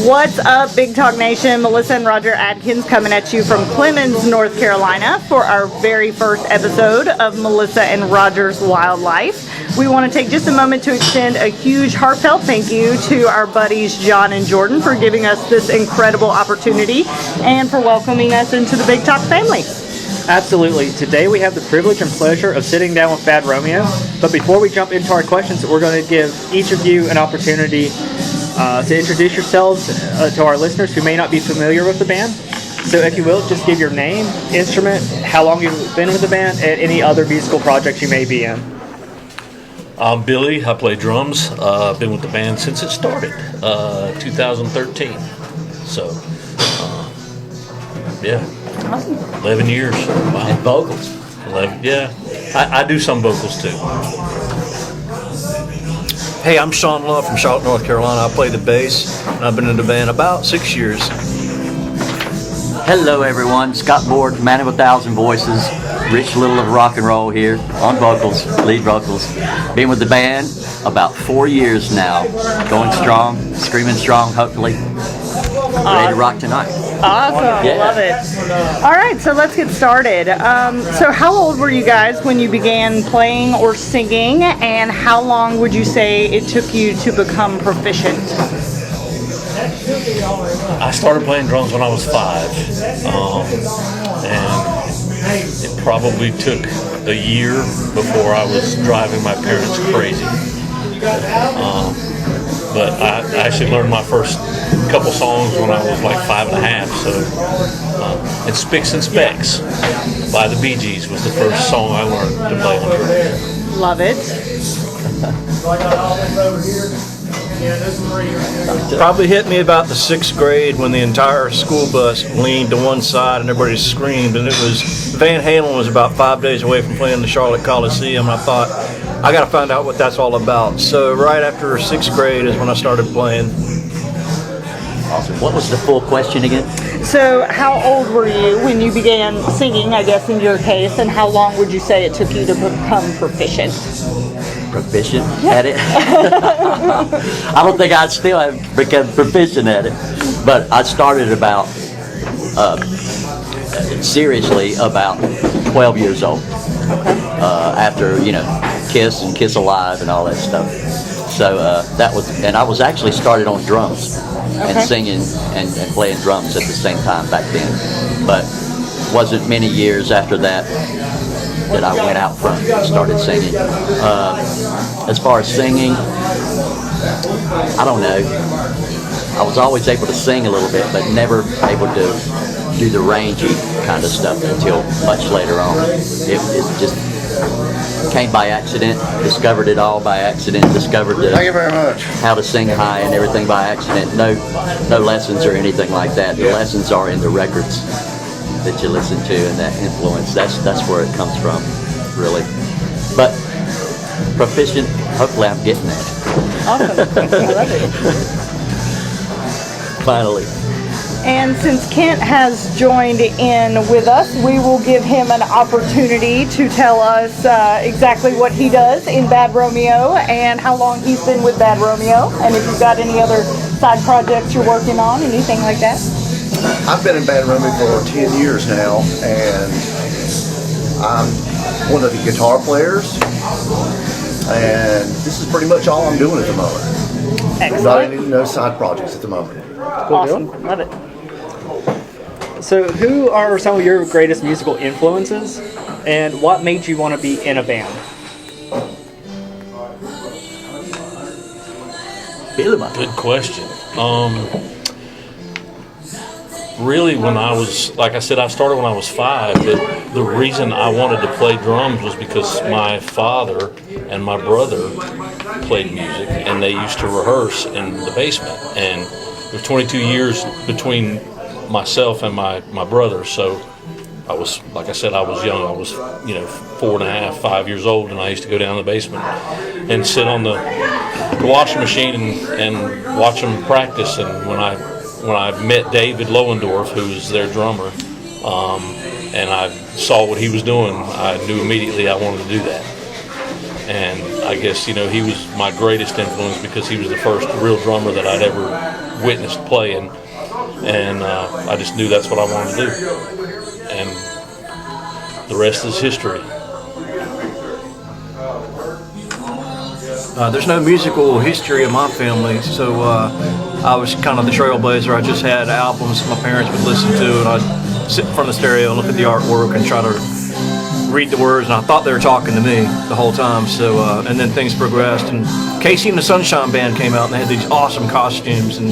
What's up, Big Talk Nation? Melissa and Roger Adkins coming at you from Clemens, North Carolina for our very first episode of Melissa and Roger's Wildlife. We want to take just a moment to extend a huge heartfelt thank you to our buddies John and Jordan for giving us this incredible opportunity and for welcoming us into the Big Talk family. Absolutely. Today we have the privilege and pleasure of sitting down with Bad Romeo. But before we jump into our questions, we're going to give each of you an opportunity to introduce yourselves to our listeners who may not be familiar with the band. So if you will, just give your name, instrument, how long you've been with the band, and any other musical projects you may be in. I'm Billy. I play drums. I've been with the band since it started, 2013. So, yeah. Awesome. 11 years. Wow. And vocals. 11, yeah. I do some vocals too. Hey, I'm Sean Love from Charlotte, North Carolina. I play the bass, and I've been in the band about 6 years. Hello, everyone. Scott Board, man of 1,000 voices. Rich Little of rock and roll here on vocals, lead vocals. Been with the band about 4 years now. Going strong, screaming strong, hopefully. Ready to rock tonight. Awesome. Yeah. Love it. All right, so let's get started. So how old were you guys when you began playing or singing, and how long would you say it took you to become proficient? I started playing drums when I was 5. And it probably took a year before I was driving my parents crazy. But I actually learned my first couple songs when I was like 5 and a half. So, and Spicks and Specks by the Bee Gees was the first song I learned to play on drums. Love it. Probably hit me about the 6th grade when the entire school bus leaned to one side and everybody screamed. And it was, Van Halen was about 5 days away from playing the Charlotte Coliseum. And I thought, I got to find out what that's all about. So right after 6th grade is when I started playing. Awesome. What was the full question again? So how old were you when you began singing, I guess in your case, and how long would you say it took you to become proficient? Proficient at it? I don't think I'd still have become proficient at it. But I started about, seriously, about 12 years old. After, Kiss and Kiss Alive and all that stuff. So and I was actually started on drums and singing and playing drums at the same time back then. But wasn't many years after that I went out front and started singing. As far as singing, I don't know. I was always able to sing a little bit, but never able to do the rangy kind of stuff until much later on. It just came by accident, discovered it all by accident, discovered Thank you very much. how to sing high and everything by accident. No lessons or anything like that. The lessons are in the records that you listen to and that influence. That's where it comes from, really. But proficient, hopefully I'm getting there. Awesome. I love it. Finally. And since Kent has joined in with us, we will give him an opportunity to tell us exactly what he does in Bad Romeo and how long he's been with Bad Romeo, and if you've got any other side projects you're working on, anything like that. I've been in Bad Romeo for 10 years now, and I'm one of the guitar players, and this is pretty much all I'm doing at the moment. Excellent. No side projects at the moment. Awesome. Love it. So who are some of your greatest musical influences, and what made you want to be in a band? Good question. Really, when I was, like I said, I started when I was 5. But the reason I wanted to play drums was because my father and my brother played music, and they used to rehearse in the basement. And there's 22 years between myself and my brother, so I was, like I said, I was young. I was, 4 and a half, 5 years old, and I used to go down to the basement and sit on the washing machine and watch them practice. And when I met David Lohendorf, who's their drummer, and I saw what he was doing, I knew immediately I wanted to do that. And I guess, he was my greatest influence because he was the first real drummer that I'd ever witnessed playing. And I just knew that's what I wanted to do. And the rest is history. There's no musical history in my family, so I was kind of the trailblazer. I just had albums my parents would listen to, and I'd sit in front of the stereo and look at the artwork and try to read the words, and I thought they were talking to me the whole time. So, and then things progressed, and Casey and the Sunshine Band came out, and they had these awesome costumes, and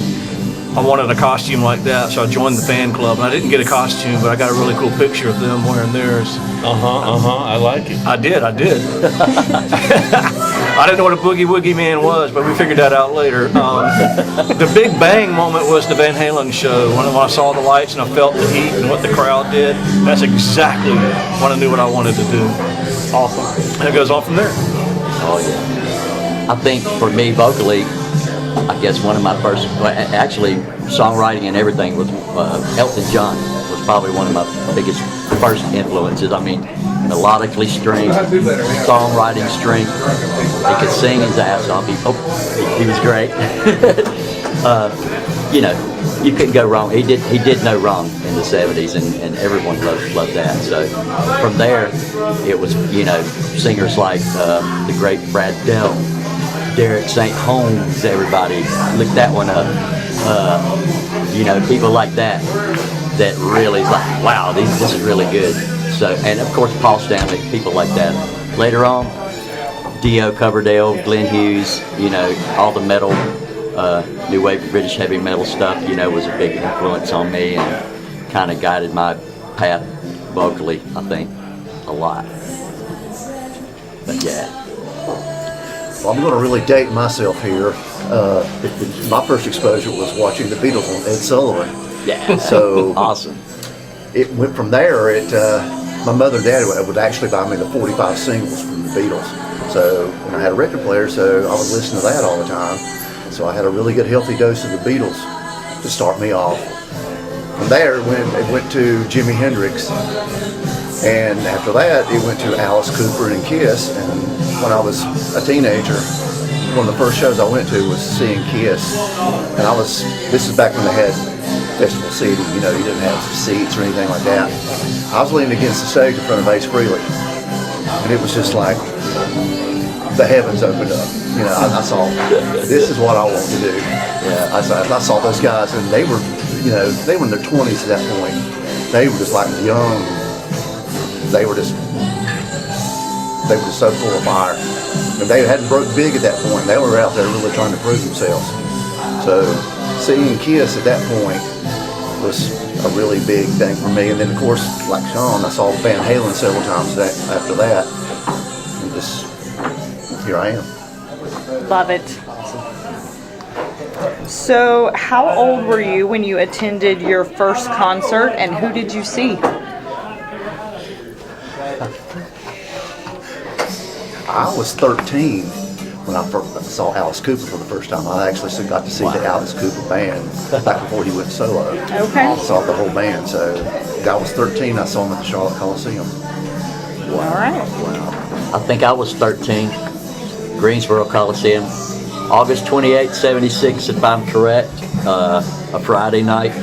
I wanted a costume like that, so I joined the fan club. And I didn't get a costume, but I got a really cool picture of them wearing theirs. I like it. I did. I didn't know what a Boogie Woogie Man was, but we figured that out later. The big bang moment was the Van Halen show. When I saw the lights and I felt the heat and what the crowd did, that's exactly when I knew what I wanted to do. Awesome. And it goes on from there. Oh yeah. I think for me vocally, I guess one of my first, actually songwriting and everything was Elton John was probably one of my biggest first influences. I mean, melodically strength, songwriting strength. He could sing his ass off. He was great. You couldn't go wrong. He did no wrong in the 70s, and everyone loved that. So from there, it was singers like the great Brad Dell, Derek St. Holmes. Everybody look that one up. People like that really like, wow, this is really good. So, and of course Paul Stanley, people like that. Later on, Dio Coverdale, Glenn Hughes, all the metal, new wave British heavy metal stuff, was a big influence on me and kind of guided my path vocally, I think, a lot. But yeah. Well, I'm going to really date myself here. My first exposure was watching the Beatles on Ed Sullivan. Yeah. So awesome. It went from there. My mother and dad would actually buy me the 45 singles from the Beatles. So when I had a record player, so I would listen to that all the time. So I had a really good healthy dose of the Beatles to start me off. From there, it went to Jimi Hendrix. And after that, it went to Alice Cooper and Kiss. And when I was a teenager, one of the first shows I went to was seeing Kiss. And this is back when they had festival seating, you didn't have seats or anything like that. I was leaning against the stage in front of Ace Frehley, and it was just like the heavens opened up. I saw, this is what I want to do. Yeah, I saw those guys, and they were in their 20s at that point. They were just like young. They were just so full of fire. And they hadn't broke big at that point. They were out there really trying to prove themselves. So seeing Kiss at that point was a really big thing for me. And then, of course, like Sean, I saw Van Halen several times after that. And just, here I am. Love it. So, how old were you when you attended your first concert, and who did you see? I was 13 when I first saw Alice Cooper for the first time. I actually got to see the Alice Cooper band back before he went solo. Okay. I saw the whole band. So I was 13. I saw him at the Charlotte Coliseum. Wow. All right. Wow. I think I was 13, Greensboro Coliseum, August 28, 76, if I'm correct, a Friday night.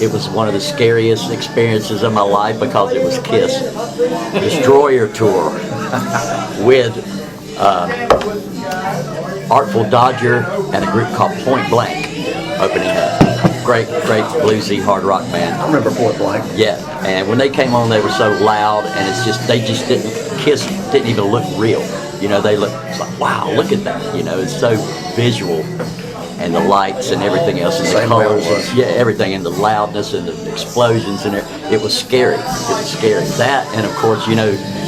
It was one of the scariest experiences of my life because it was Kiss Destroyer Tour with Artful Dodger and a group called Point Blank opening up. Great bluesy hard rock band. I remember Point Blank. Yeah, and when they came on, they were so loud, and Kiss didn't even look real. It's like, wow, look at that. It's so visual, and the lights and everything else, and the colors, everything, and the loudness and the explosions, and it was scary. It was scary. That, and of course,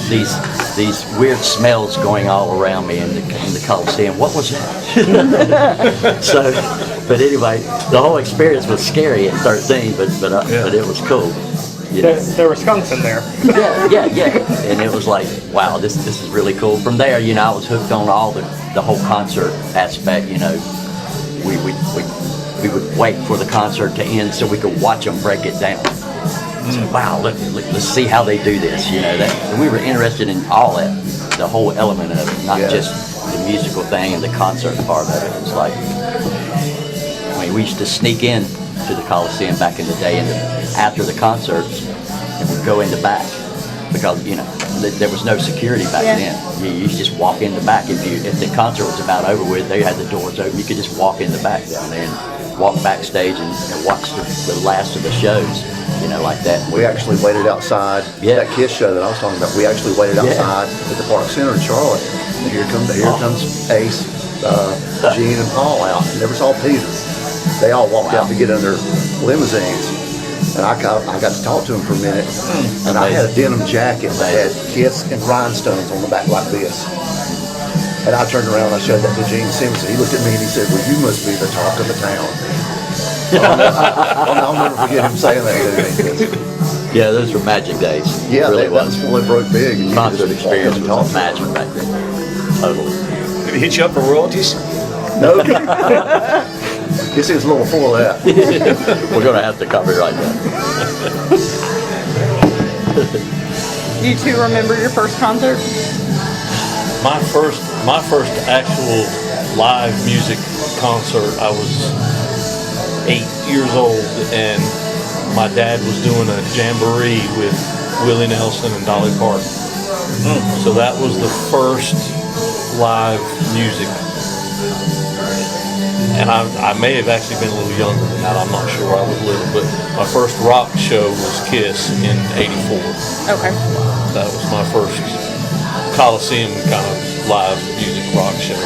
these weird smells going all around me in the Coliseum. What was that? But anyway, the whole experience was scary at 13, but it was cool. There were skunks in there. Yeah. And it was like, wow, this is really cool. From there, I was hooked on all the whole concert aspect. We would wait for the concert to end so we could watch them break it down. So, wow, look, let's see how they do this. We were interested in all that, the whole element of it, not just the musical thing and the concert part of it. It's like, I mean, we used to sneak in to the Coliseum back in the day, and after the concerts, and we'd go in the back because there was no security back then. You just walk in the back. If the concert was about over with, they had the doors open. You could just walk in the back down there and walk backstage and watch the last of the shows. Like that. We actually waited outside. Yeah. That Kiss show that I was talking about, we actually waited outside at the Park Center in Charlotte. And here comes Ace, Gene, and Paul out. Never saw Peter. They all walked out to get in their limousines. And I got to talk to him for a minute. And I had a denim jacket that had Kiss and rhinestones on the back like this. And I turned around and I showed that to Gene Simmons. He looked at me and he said, "Well, you must be the talk of the town." I'll never forget him saying that to me. Yeah, those were magic days. Yeah, it really that was when it broke big. And concert experience was magic back then. Totally. Did he hit you up for royalties? No. He seems a little full of that. We're going to have to copyright that. Do you two remember your first concert? My first actual live music concert, I was 8 years old, and my dad was doing a jamboree with Willie Nelson and Dolly Parton. So that was the first live music. And I may have actually been a little younger than that. I'm not sure. I was little, but my first rock show was Kiss in '84. Okay. That was my first Coliseum kind of live music rock show.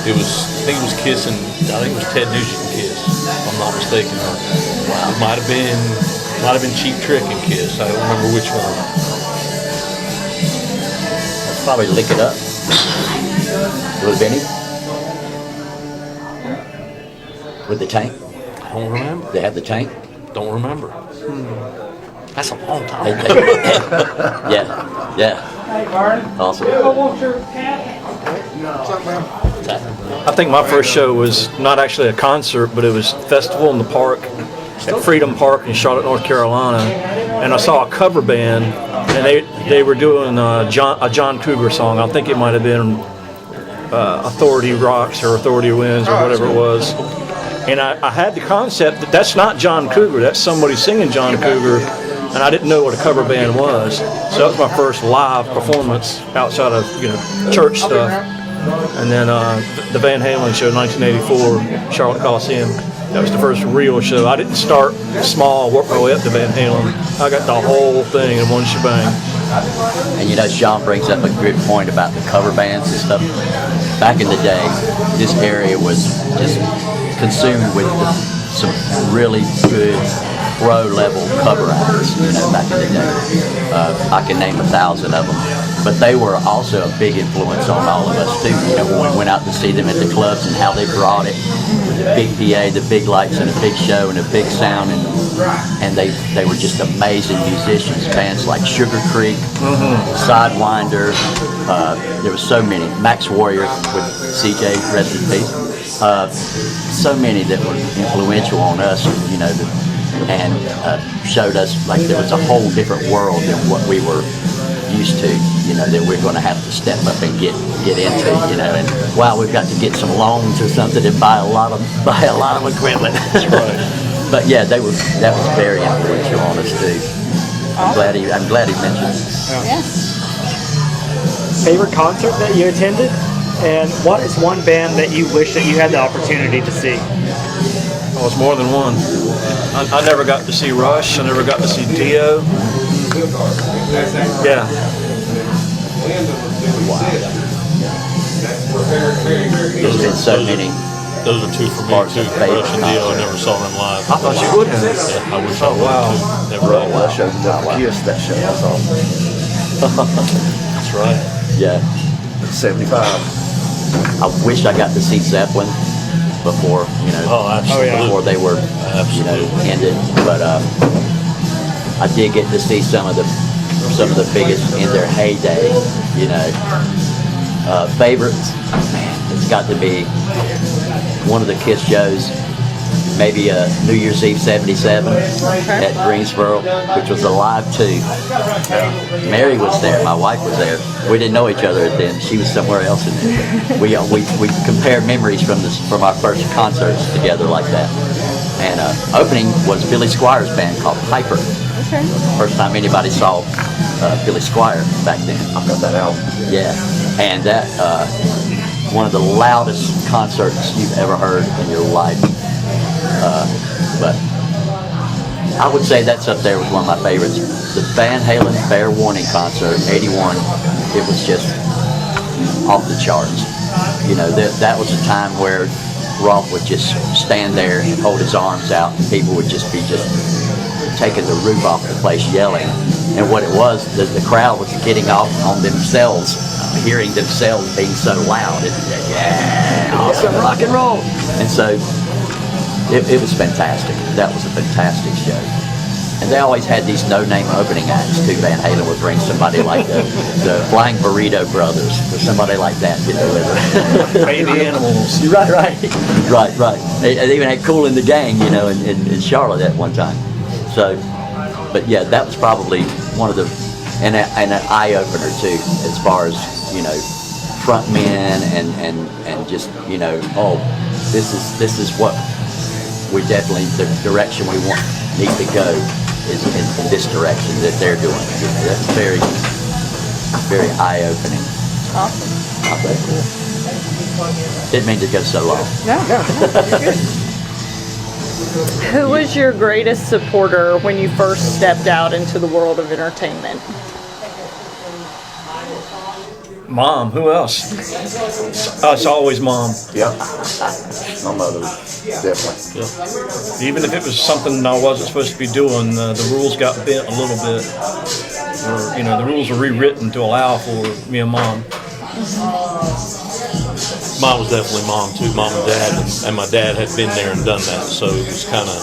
It was I think it was Kiss, and I think it was Ted Nugent and Kiss, if I'm not mistaken. It might have been Cheap Trick and Kiss. I don't remember which one. Let's probably Lick It Up. With Benny. With the tank. I don't remember. They had the tank. Don't remember. That's a long time. Yeah. Awesome. I think my first show was not actually a concert, but it was festival in the park at Freedom Park in Charlotte, North Carolina, and I saw a cover band, and they were doing a John Cougar song. I think it might have been Authority Rocks or Authority Wins or whatever it was. And I had the concept that that's not John Cougar, that's somebody singing John Cougar, and I didn't know what a cover band was. So that was my first live performance outside of church stuff. And then the Van Halen show, 1984, Charlotte Coliseum. That was the first real show. I didn't start small, work my way up to Van Halen. I got the whole thing in one shebang. And Sean brings up a good point about the cover bands and stuff. Back in the day, this area was just consumed with some really good pro-level cover acts, back in the day. I can name 1,000 of them. But they were also a big influence on all of us, too. When we went out to see them at the clubs and how they brought it. The big PA, the big lights, and a big show, and a big sound. And they were just amazing musicians. Bands like Sugar Creek, Sidewinder. There were so many. Max Warrior with CJ, rest in peace. So many that were influential on us, and showed us like there was a whole different world than what we were used to, that we're going to have to step up and get into, and wow, we've got to get some loans or something and buy a lot of equipment. That's right. But yeah, that was very influential on us too. I'm glad he mentioned it. Yeah. Favorite concert that you attended? And what is one band that you wish that you had the opportunity to see? Oh, it's more than one. I never got to see Rush. I never got to see Dio. Yeah. There's been so many. Those are two for me Parts too. of favorite Rush and Dio. I never saw them live. I thought you would have. Yeah, I wish I Oh, would wow. too. Never Well, had. that show, the Kiss, that show I saw. That's right. Yeah. 75. I wish I got to see Zeppelin before, Oh, absolutely. before they were, Absolutely. ended. But I did get to see some of the biggest in their heyday. Favorites, man, it's got to be one of the Kiss shows. maybe New Year's Eve '77 at Greensboro, which was a live too. Mary was there, my wife was there. We didn't know each other then. She was somewhere else in there. We compared memories from our first concerts together like that. And opening was Billy Squire's band called Piper. Okay. First time anybody saw Billy Squire back then. I've got that album. Yeah, and that one of the loudest concerts you've ever heard in your life. But I would say that's up there with one of my favorites. The Van Halen Fair Warning concert, '81. It was just off the charts. You know, that was a time where Rolf would just stand there and hold his arms out, and people would just be taking the roof off the place yelling. And what it was, the crowd was getting off on themselves, hearing themselves being so loud. Yeah, awesome rock and roll. And so it was fantastic. That was a fantastic show. And they always had these no-name opening acts too. Van Halen would bring somebody like the Flying Burrito Brothers, or somebody like that, you know. Baby Animals. Right. They even had Kool and the Gang, you know, in Charlotte at one time. So, but yeah, that was probably one of the, and an eye-opener too, as far as, you know, front men and just, you know, oh, this is what we definitely, the direction we need to go is in this direction that they're doing. You know, that's very, very eye-opening. Awesome. Didn't mean to go so long. No, you're good. Who was your greatest supporter when you first stepped out into the world of entertainment? Mom, who else? It's always Mom. Yep. My mother, definitely. Even if it was something I wasn't supposed to be doing, the rules got bent a little bit. Or, you know, the rules were rewritten to allow for me and Mom. Mine was definitely Mom too, Mom and Dad, and my dad had been there and done that, so it was kind of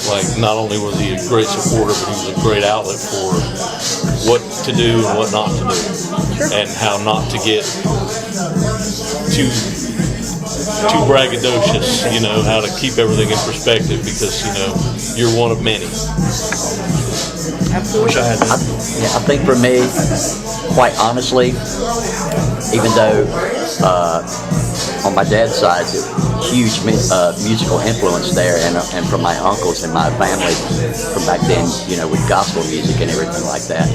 like, not only was he a great supporter, but he was a great outlet for what to do and what not to do, and how not to get too braggadocious, you know, how to keep everything in perspective, because, you know, you're one of many. Wish I had that. I think for me, quite honestly, even though on my dad's side, huge musical influence there, and from my uncles and my family from back then, you know, with gospel music and everything like that.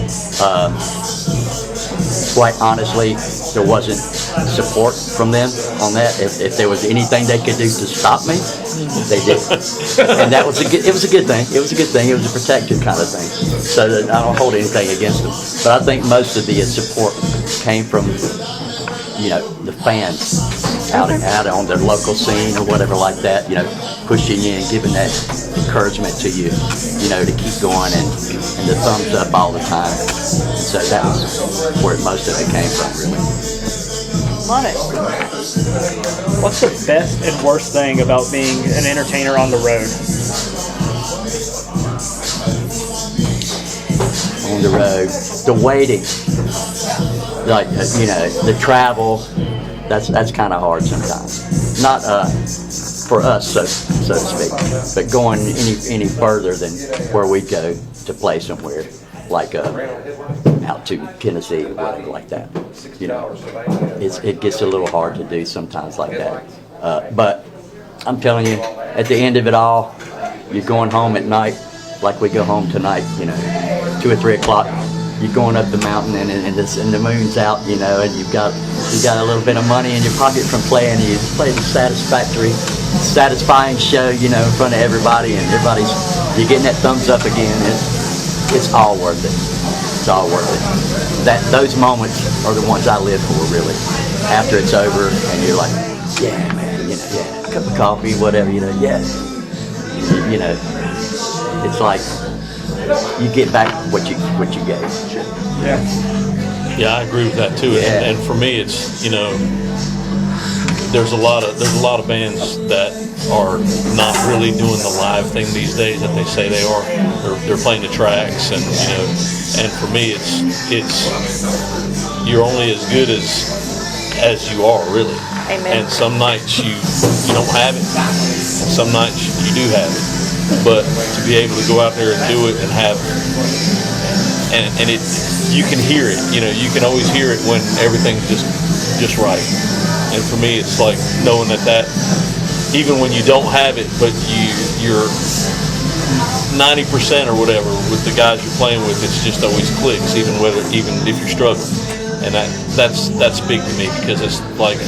Quite honestly, there wasn't support from them on that. If there was anything they could do to stop me, they did, and that was it was a good thing. It was a good thing. It was a protective kind of thing. So that I don't hold anything against them. But I think most of the support came from, you know, the fans out on their local scene or whatever like that, you know, pushing you and giving that encouragement to you, you know, to keep going, and the thumbs up all the time. So that was where most of it came from, really. Love it. What's the best and worst thing about being an entertainer on the road? On the road, the waiting, like, you know, the travel, that's kind of hard sometimes. Not for us, so to speak, but going any further than where we go to play somewhere, like out to Tennessee or whatever like that. You know, it gets a little hard to do sometimes like that. But I'm telling you, at the end of it all, you're going home at night, like we go home tonight. You know, 2 or 3 o'clock. You're going up the mountain and the moon's out, you know, and you got a little bit of money in your pocket from playing. You play the satisfying show, you know, in front of everybody, and you're getting that thumbs up again. It's all worth it. It's all worth it. Those moments are the ones I live for, really. After it's over and you're like, yeah, man, you know, yeah, a cup of coffee, whatever, you know, yeah, you know, it's like you get back what you gave. Yeah, I agree with that too. Yeah. And for me, it's, you know, there's a lot of bands that are not really doing the live thing these days that they say they are. They're playing the tracks, and, you know, and for me, it's you're only as good as you are, really. Amen. And some nights you don't have it, and some nights you do have it. But to be able to go out there and do it and have, and it, you can hear it. You can always hear it when everything's just right. And for me, it's like knowing that even when you don't have it, but you're 90% or whatever with the guys you're playing with, it's just always clicks, even if you're struggling. And that's big to me, because it's like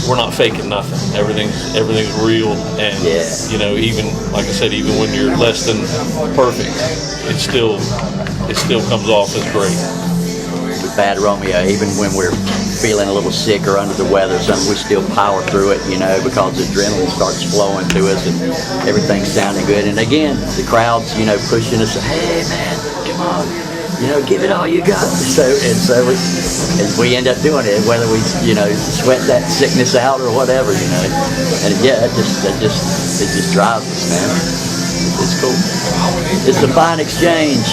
we're not faking nothing. Everything's real, and even like I said, even when you're less than perfect, it still comes off as great. With Bad Romeo, even when we're feeling a little sick or under the weather or something, we still power through it, because the adrenaline starts flowing through us and everything's sounding good. And again, the crowd's, pushing us, hey man, come on, give it all you got. So we end up doing it, whether we, sweat that sickness out or whatever, And yeah, it just drives us, man. It's cool. It's a fine exchange.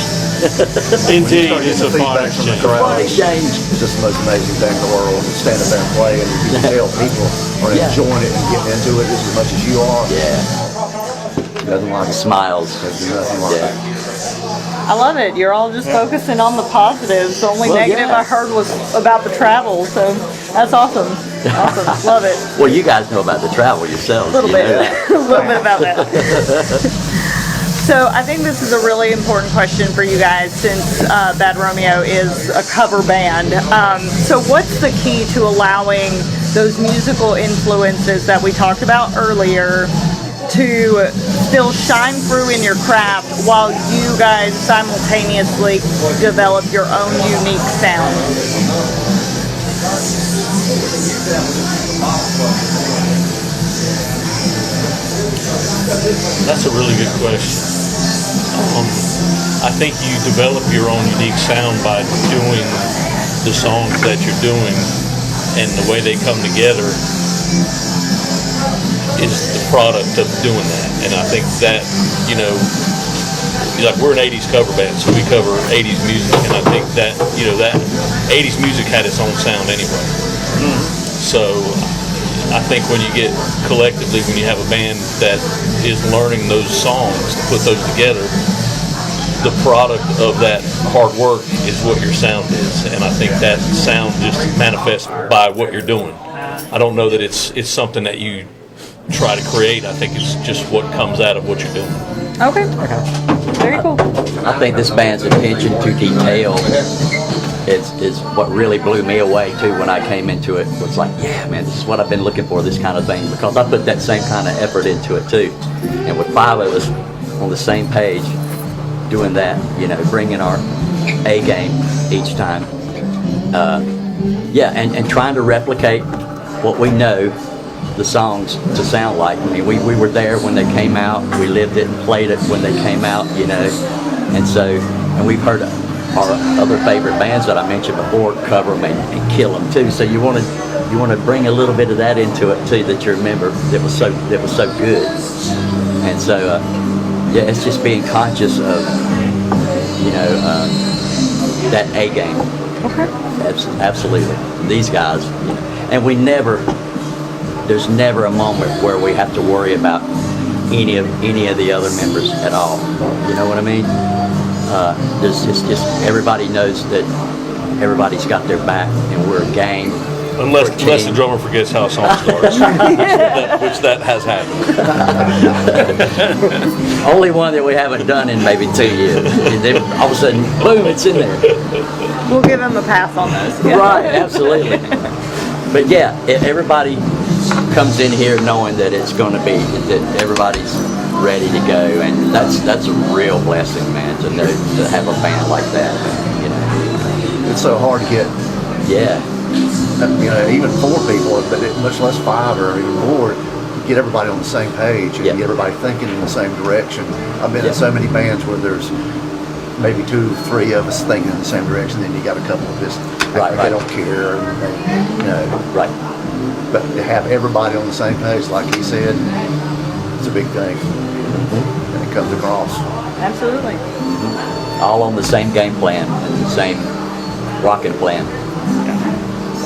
Indeed, it's a fun exchange. It's just the most amazing thing in the world. Stand up there and play, and you can tell people are enjoying it and getting into it just as much as you are. Yeah. Nothing like Smiles. There's nothing like it. I love it. You're all just focusing on the positives. The only negative I heard was about the travel, so that's awesome. Awesome. Love it. Well, you guys know about the travel yourselves. A little bit. A little bit about that. So I think this is a really important question for you guys, since Bad Romeo is a cover band. So what's the key to allowing those musical influences that we talked about earlier to still shine through in your craft while you guys simultaneously develop your own unique sound? That's a really good question. I think you develop your own unique sound by doing the songs that you're doing, and the way they come together is the product of doing that. And I think that, like, we're an 80s cover band, so we cover 80s music, and I think that, that 80s music had its own sound anyway. So I think when you get collectively, when you have a band that is learning those songs, to put those together, the product of that hard work is what your sound is. And I think that sound just manifests by what you're doing. I don't know that it's something that you try to create. I think it's just what comes out of what you're doing. Okay. Very cool. I think this band's attention to detail is what really blew me away too when I came into it. It's like, yeah, man, this is what I've been looking for, this kind of thing, because I put that same kind of effort into it too. And with 5 of us on the same page doing that, bringing our A game each time. And trying to replicate what we know the songs to sound like. I mean, we were there when they came out. We lived it and played it when they came out, and we've heard our other favorite bands that I mentioned before cover them and kill them too. So you want to bring a little bit of that into it too, that you remember that was so good. And so it's just being conscious of that A game. Okay. Absolutely. These guys, and there's never a moment where we have to worry about any of the other members at all. You know what I mean? It's just everybody knows that everybody's got their back, and we're a gang. Unless the drummer forgets how a song starts, which that has happened. Only one that we haven't done in maybe 2 years. And then all of a sudden, boom, it's in there. We'll give him a pass on those. Yeah. Right, absolutely. But yeah, everybody comes in here knowing that it's going to be, that everybody's ready to go, and that's a real blessing, man, to know, to have a band like that. It's so hard to get. Yeah. Even 4 people, but much less 5 or even more, get everybody on the same page and get everybody thinking in the same direction. I've been in so many bands where there's maybe 2 or 3 of us thinking in the same direction, then you got a couple of just they don't care, Right. But to have everybody on the same page, like he said, it's a big thing, and it comes across. Absolutely. All on the same game plan and the same rocking plan.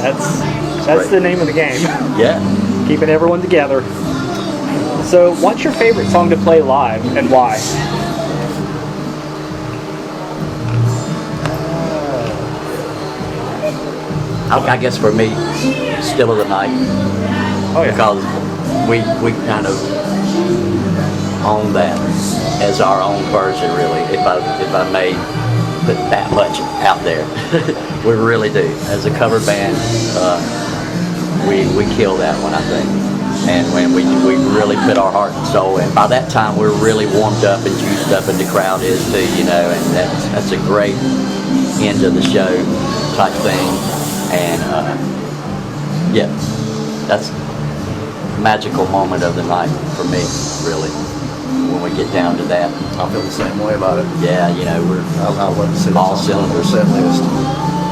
That's That's great. the name of the game. Yeah. Keeping everyone together. So, what's your favorite song to play live and why? I guess for me, Still of the Night. Oh yeah. Because we kind of own that as our own version, really. If I may put that much out there, we really do. As a cover band, we kill that one, I think. And when we really put our heart and soul in. By that time, we're really warmed up and juiced up, and the crowd is too, you know. And that's a great end of the show type thing. And yeah, that's a magical moment of the night for me, really, when we get down to that. I feel the same way about it. Yeah, you know, I love to see all the songs on their cylinders. set list.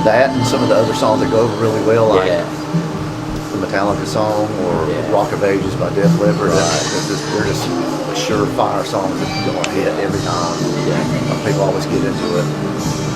That and some of the other songs that go over really well, like Yeah, the Metallica song or Yeah. Rock of Ages by Def Leppard. Right. They're just surefire songs that you're going to hit every time. yeah. People always get into it.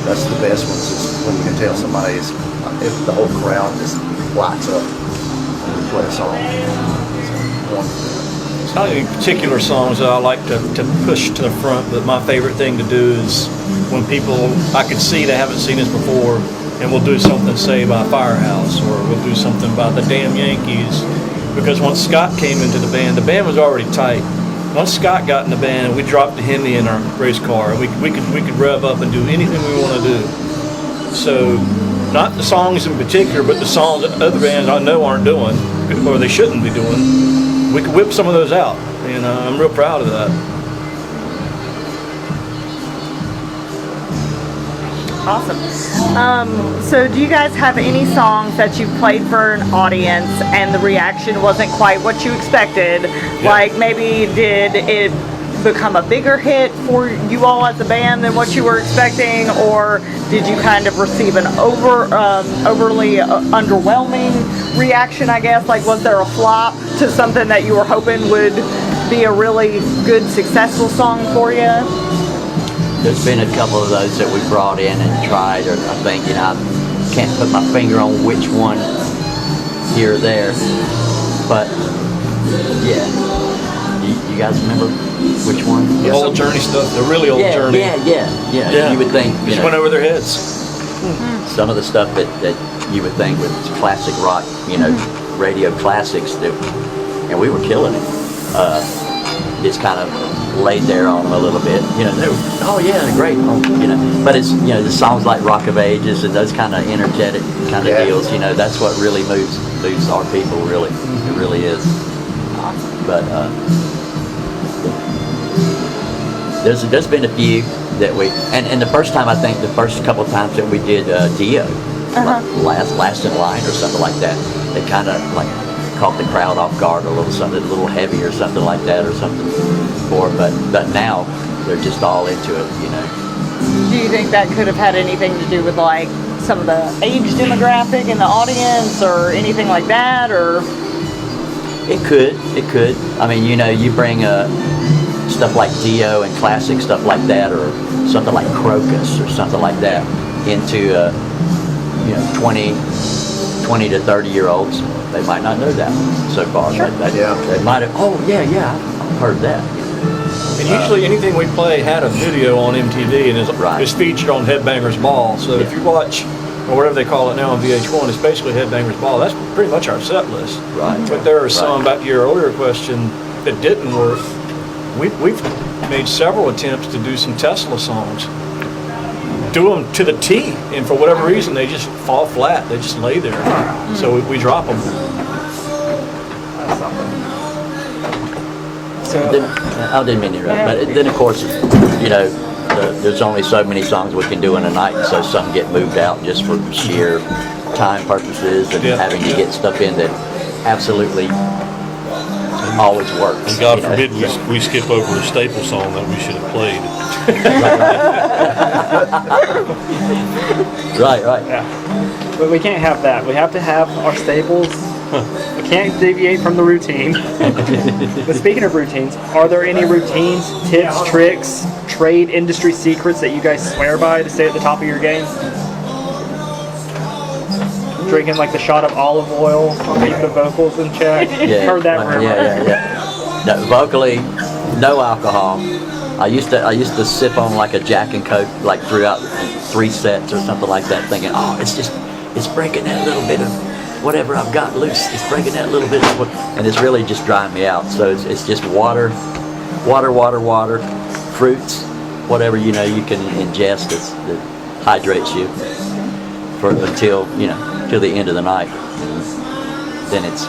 That's the best ones, is when you can tell somebody is, if the whole crowd just lights up when you play a song. It's wonderful. It's not any particular songs that I like to push to the front, but my favorite thing to do is when people, I can see they haven't seen this before, and we'll do something, say, by Firehouse, or we'll do something by the Damn Yankees. Because once Scott came into the band was already tight. Once Scott got in the band, we dropped the Hemi in our race car. We could rev up and do anything we want to do. So, not the songs in particular, but the songs that other bands I know aren't doing, or they shouldn't be doing. We could whip some of those out, and I'm real proud of that. Awesome. So do you guys have any songs that you've played for an audience and the reaction wasn't quite what you expected? Like maybe did it become a bigger hit for you all as a band than what you were expecting, or did you kind of receive an overly underwhelming reaction, I guess? Like, was there a flop to something that you were hoping would be a really good, successful song for you? There's been a couple of those that we brought in and tried, or I think, you know, I can't put my finger on which one here or there, but yeah. You guys remember which one? The old Journey stuff, the really old Yeah, Journey. yeah. You would think, you Just know, went over their heads. some of the stuff that you would think with classic rock, you know, radio classics, and we were killing it. It's kind of laid there on them a little bit, you know. They were, oh yeah, great, you know. But it's, you know, the songs like Rock of Ages and those kind of energetic kind of deals, you know. That's what really moves our people. Really, it really is. But there's been a few that we, and the first time, I think the first couple of times that we did Dio, like last in line or something like that, they kind of like caught the crowd off guard a little, something a little heavy or something like that, or something for. But now they're just all into it, you know. Do you think that could have had anything to do with like some of the age demographic in the audience or anything like that, or? It could. I mean, you know, you bring stuff like Dio and classic stuff like that, or something like Crocus or something like that, into you know, 20 to 30-year-olds. They might not know that so far. Sure. They might have. Oh yeah, I've heard that. And usually anything we play had a video on MTV and is featured on Headbangers Ball. So if you watch, or whatever they call it now on VH1, it's basically Headbangers Ball. That's pretty much our set list. Right. But there are some, back to your earlier question, that didn't work. We've made several attempts to do some Tesla songs. Do them to the T, and for whatever reason, they just fall flat. They just lay there. So we drop them. So, I didn't mean to interrupt, but then of course, you know, there's only so many songs we can do in a night, and so some get moved out just for sheer time purposes and having to get stuff in that absolutely always works. And God you know? forbid we skip over a staple song that we should have played. Right. yeah. But we can't have that. We have to have our staples. We can't deviate from the routine. But speaking of routines, are there any routines, tips, tricks, trade industry secrets that you guys swear by to stay at the top of your game? drinking like the shot of olive oil, keeping the vocals in check. Heard that rumor. Yeah. No, vocally, no alcohol. I used to sip on like a Jack and Coke like throughout 3 sets or something like that, thinking, oh, it's breaking that little bit of whatever I've got loose. It's breaking that little bit of and it's really just drying me out. So it's just water, fruits, whatever you can ingest that hydrates you until till the end of the night. And then it's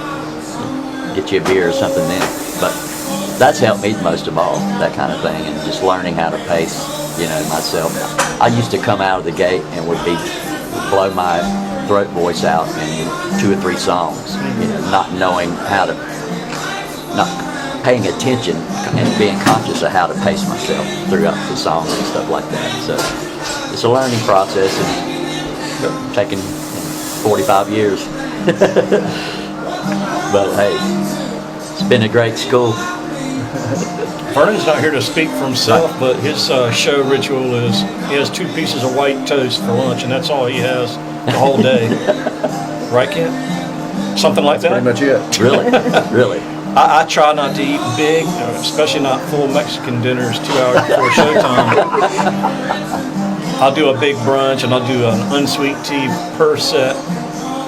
get you a beer or something then. But that's helped me most of all, that kind of thing, and just learning how to pace, myself. I used to come out of the gate and would blow my throat voice out in 2 or 3 songs, not knowing how to, not paying attention and being conscious of how to pace myself throughout the songs and stuff like that. So it's a learning process, and taking 45 years. But hey, it's been a great school. Vernon's not here to speak for himself, but his show ritual is he has 2 pieces of white toast for lunch, and that's all he has the whole day. Right, Kent? Something like that? Pretty much it. Really? I try not to eat big, especially not full Mexican dinners 2 hours before showtime. I'll do a big brunch, and I'll do an unsweet tea per set,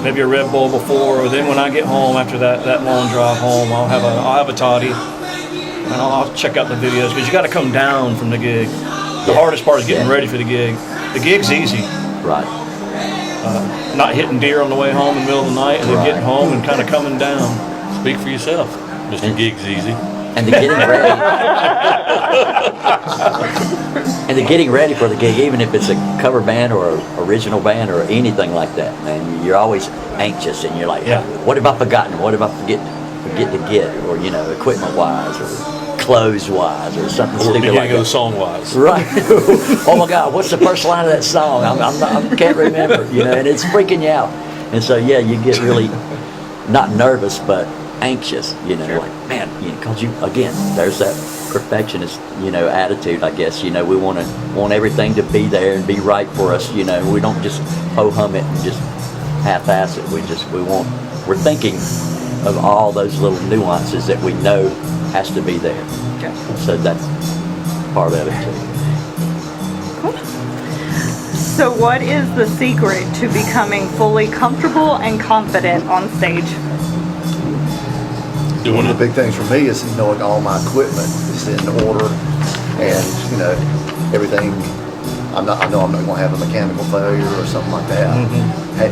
maybe a Red Bull before, or then when I get home after that long drive home, I'll have a toddy, and I'll check out the videos, because you got to come down from the gig. The hardest part is getting ready for the gig. The gig's easy. Right. Not hitting deer on the way home in the middle of the night, and then getting home and kind of coming down. Speak for yourself, Mr. Gig's easy. And the getting ready for the gig, even if it's a cover band or an original band or anything like that, man, you're always anxious, and you're like, what have I forgotten? What have I forget to get? Or equipment wise, or clothes wise, or something Or stupid like of the that. song wise. Right. Oh my God, what's the first line of that song? I can't remember. And it's freaking you out. And so you get really not nervous, but anxious. Like, man, because there's that perfectionist, attitude. I guess we want everything to be there and be right for us. We don't just ho hum it and just half-ass it. We're thinking of all those little nuances that we know has to be there. Okay. So that's part of it too. So what is the secret to becoming fully comfortable and confident on stage? One of the big things for me is knowing all my equipment is in order, and everything. I know I'm not going to have a mechanical failure or something like that.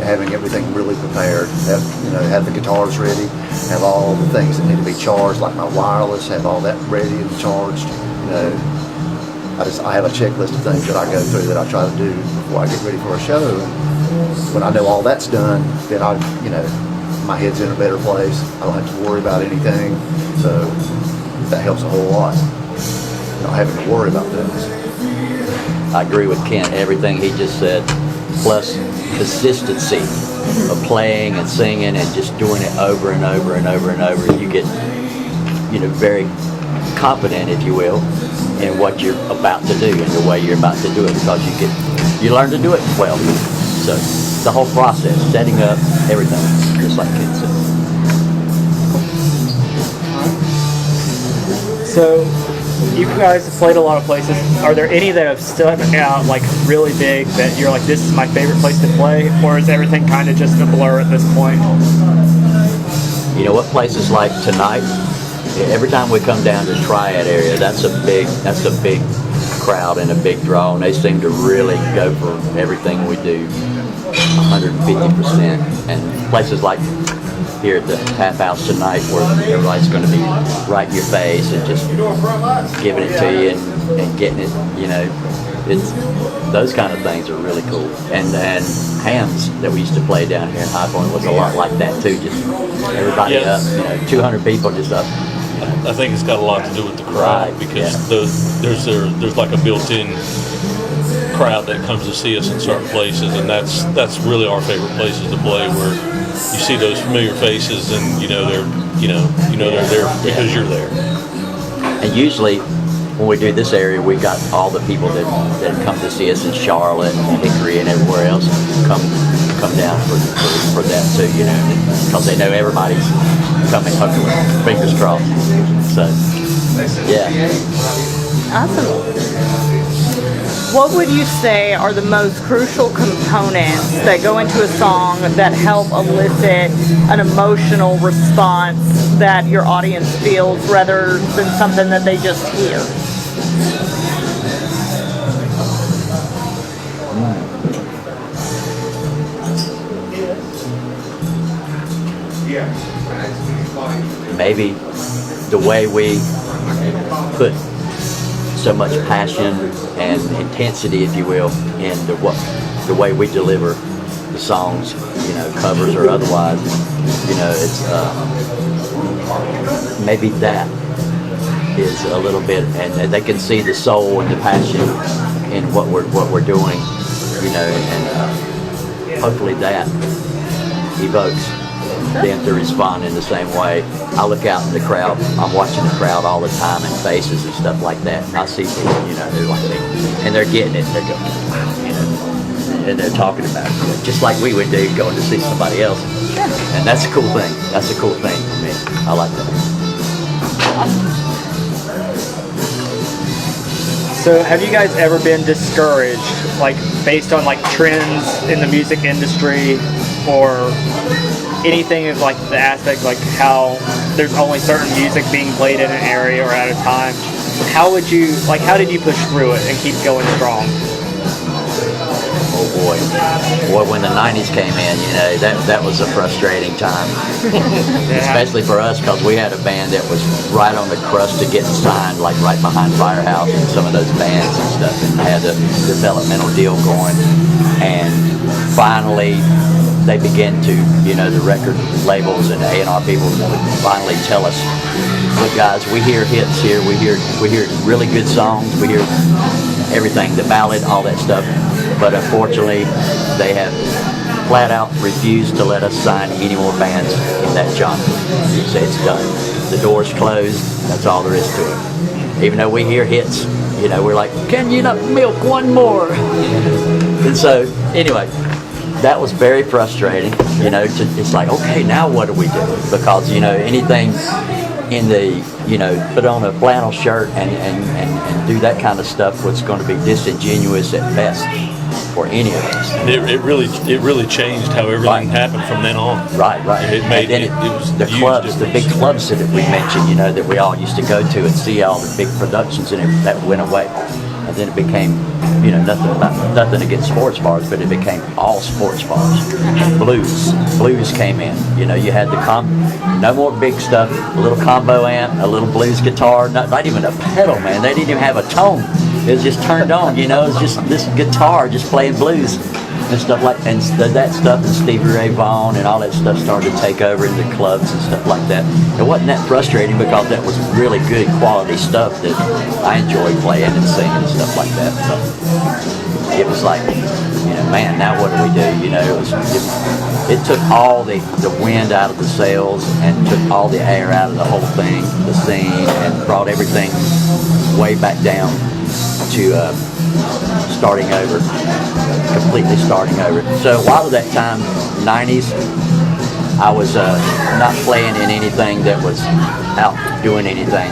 Having everything really prepared, have the guitars ready, have all the things that need to be charged, like my wireless, have all that ready and charged. I have a checklist of things that I go through that I try to do before I get ready for a show. And when I know all that's done, then my head's in a better place. I don't have to worry about anything, so that helps a whole lot. Not having to worry about things. I agree with Kent, everything he just said, plus consistency of playing and singing and just doing it over and over and over and over. You get, very confident, if you will, in what you're about to do and the way you're about to do it, because you learn to do it well. So the whole process, setting up everything, just like Kent said. So, you guys have played a lot of places. Are there any that have stuck out like really big that you're like, this is my favorite place to play, or is everything kind of just a blur at this point? What places like tonight? Every time we come down to Triad area, that's a big crowd and a big draw, and they seem to really go for everything we do 150%. And places like here at the Half House tonight, where everybody's going to be right in your face and just giving it to you and getting it, it's those kind of things are really cool. And Hams that we used to play down here in High Point was a lot like that too. Just everybody up, 200 people just up. I think it's got a lot to do with the crowd, because there's like a built-in crowd that comes to see us in certain places, and that's really our favorite places to play, where you see those familiar faces and they're there because you're there. And usually when we do this area, we got all the people that come to see us in Charlotte and Hickory and everywhere else come come down for that too, you know, because they know everybody's coming, hopefully, fingers crossed. So, yeah. Awesome. What would you say are the most crucial components that go into a song that help elicit an emotional response that your audience feels rather than something that they just hear? Maybe the way we put so much passion and intensity, if you will, in the way we deliver the songs, you know, covers or otherwise. You know, it's maybe that is a little bit, and they can see the soul and the passion in what we're doing, you know, and hopefully that evokes them to respond in the same way. I look out in the crowd, I'm watching the crowd all the time and faces and stuff like that, and I see people, you know, they're like, and they're getting it, they're going, wow, you know, and they're talking about it, just like we would do going to see somebody else. And that's a cool thing. That's a cool thing for me. I like that. So have you guys ever been discouraged, like based on like trends in the music industry or anything of like the aspect like how there's only certain music being played in an area or at a time? How did you push through it and keep going strong? Oh boy, when the 90s came in, you know, that was a frustrating time. Especially for us, because we had a band that was right on the crust of getting signed, like right behind Firehouse and some of those bands and stuff, and had a developmental deal going. And finally, they began to, you know, the record labels and A&R people would finally tell us, look guys, we hear hits here, we hear really good songs, we hear everything, the ballad, all that stuff, but unfortunately they have flat out refused to let us sign any more bands in that genre. So it's done. The door's closed, that's all there is to it. Even though we hear hits, you know, we're like, can you not milk one more? And so, anyway, that was very frustrating, you know, it's like, okay, now what do we do? Because, you know, anything in the, you know, put on a flannel shirt and do that kind of stuff was going to be disingenuous at best for any of us. It really changed how everything happened from then on. Right. It made and then it was the huge clubs, the big difference. clubs that we mentioned, you know, that we all used to go to and see all the big productions, and that went away. And then it became, you know, nothing against sports bars, but it became all sports bars. Blues came in. You know, you had no more big stuff, a little combo amp, a little blues guitar, not even a pedal, man. They didn't even have a tone. It was just turned on, you know, it was just this guitar just playing blues and stuff like that. And that stuff, and Stevie Ray Vaughan and all that stuff started to take over in the clubs and stuff like that. It wasn't that frustrating because that was really good quality stuff that I enjoyed playing and singing and stuff like that. So it was like, you know, man, now what do we do? You know, it took all the wind out of the sails and took all the air out of the whole thing, the scene, and brought everything way back down to starting over, completely starting over. So a lot of that time, 90s, I was not playing in anything that was out doing anything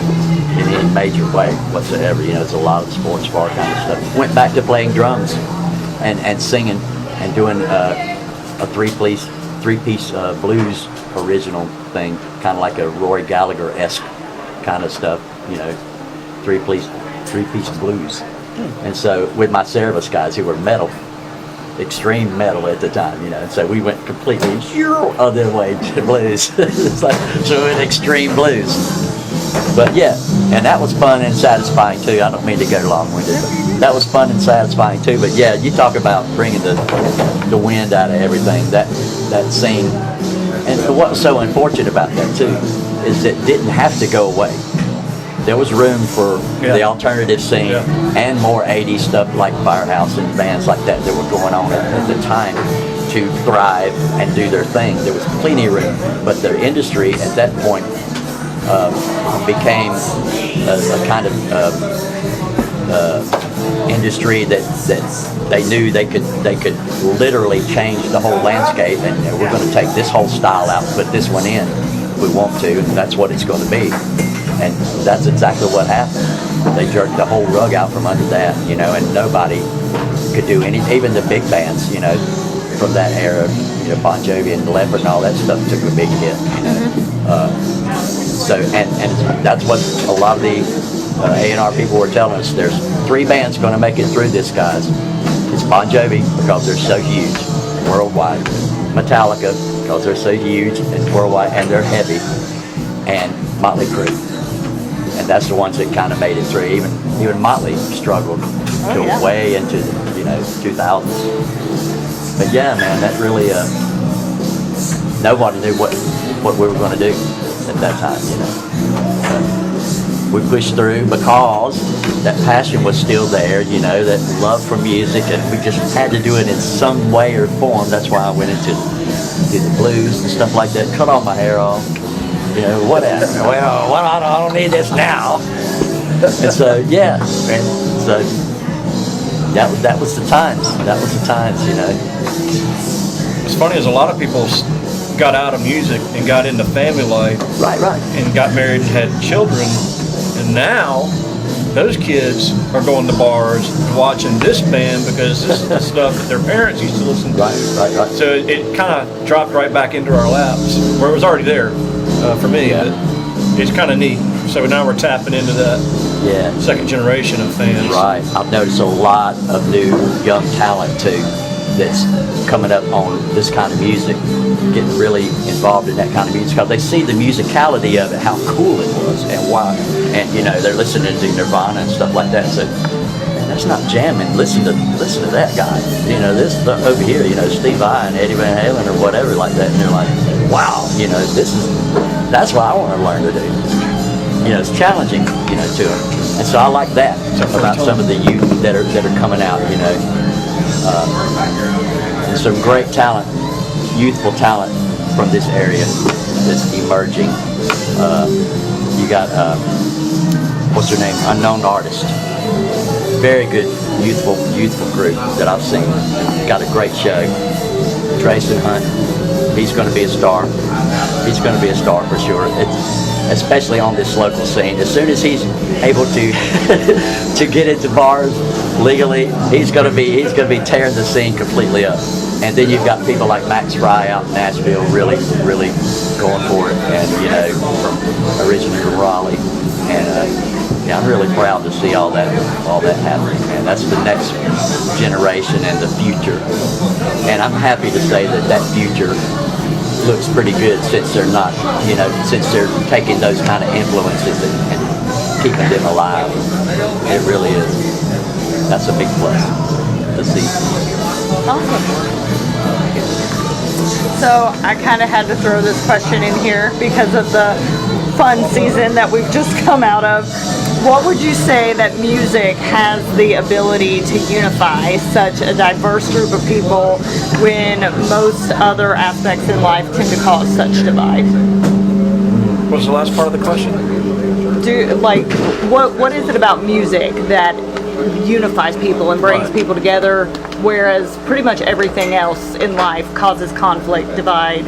in any major way whatsoever. You know, it's a lot of sports bar kind of stuff. Went back to playing drums and singing and doing a three-piece blues original thing, kind of like a Roy Gallagher-esque kind of stuff, you know, three-piece blues. And so with my service guys who were metal, extreme metal at the time, you know, and so we went completely other way to blues. It's like, so in extreme blues. But yeah, and that was fun and satisfying too. I don't mean to go long-winded, but that was fun and satisfying too. But yeah, you talk about bringing the wind out of everything, that scene. And what was so unfortunate about that too is it didn't have to go away. There was room for the alternative scene and more 80s stuff like Firehouse and bands like that were going on at the time to thrive and do their thing. There was plenty of room, but the industry at that point became a kind of industry that they knew they could literally change the whole landscape, and we're going to take this whole style out and put this one in if we want to, and that's what it's going to be. And that's exactly what happened. They jerked the whole rug out from under that, and nobody could do even the big bands, from that era, Bon Jovi and Leppard and all that stuff took a big hit, So, and that's what a lot of the A&R people were telling us. There's 3 bands going to make it through this, guys. It's Bon Jovi, because they're so huge worldwide. Metallica, because they're so huge and worldwide, and they're heavy. And Motley Crue. And that's the ones that kind of made it through. Even Motley struggled way into the 2000s. But yeah, man, that really nobody knew what we were going to do at that time. We pushed through because that passion was still there. That love for music, and we just had to do it in some way or form. That's why I went into the blues and stuff like that. Cut all my hair off. Whatever. Well, I don't need this now. And so, yeah, and so that was the times. That was the times, What's funny is a lot of people got out of music and got into family life. Right. And got married and had children. And now, those kids are going to bars and watching this band because this is the stuff that their parents used to listen to. Right. So it kind of dropped right back into our laps, where it was already there for me. Yeah. But it's kind of neat. So now we're tapping into that second generation of fans. Right. I've noticed a lot of new young talent too that's coming up on this kind of music, getting really involved in that kind of music because they see the musicality of it, how cool it was, and why. And they're listening to Nirvana and stuff like that. So that's not jamming. Listen to that guy. This over here. Steve Vai and Eddie Van Halen or whatever like that. And they're like, wow. That's what I want to learn to do. It's challenging. To them. And so I like that about some of the youth that are coming out. There's some great talent, youthful talent from this area that's emerging. You got what's her name? Unknown Artist. Very good youthful group that I've seen. Got a great show. Trayson Hunt. He's going to be a star. He's going to be a star for sure. Especially on this local scene. As soon as he's able to to get into bars legally, he's going to be tearing the scene completely up. And then you've got people like Max Fry out in Nashville, really going for it, and from originally from Raleigh. And I'm really proud to see all that happening. Man, that's the next generation and the future. And I'm happy to say that future looks pretty good since they're not, since they're taking those kind of influences and keeping them alive. It really is. That's a big plus to see. Awesome. So I kind of had to throw this question in here because of the fun season that we've just come out of. What would you say that music has the ability to unify such a diverse group of people when most other aspects in life tend to cause such divide? What was the last part of the question? What is it about music that unifies people and brings people together, whereas pretty much everything else in life causes conflict, divide?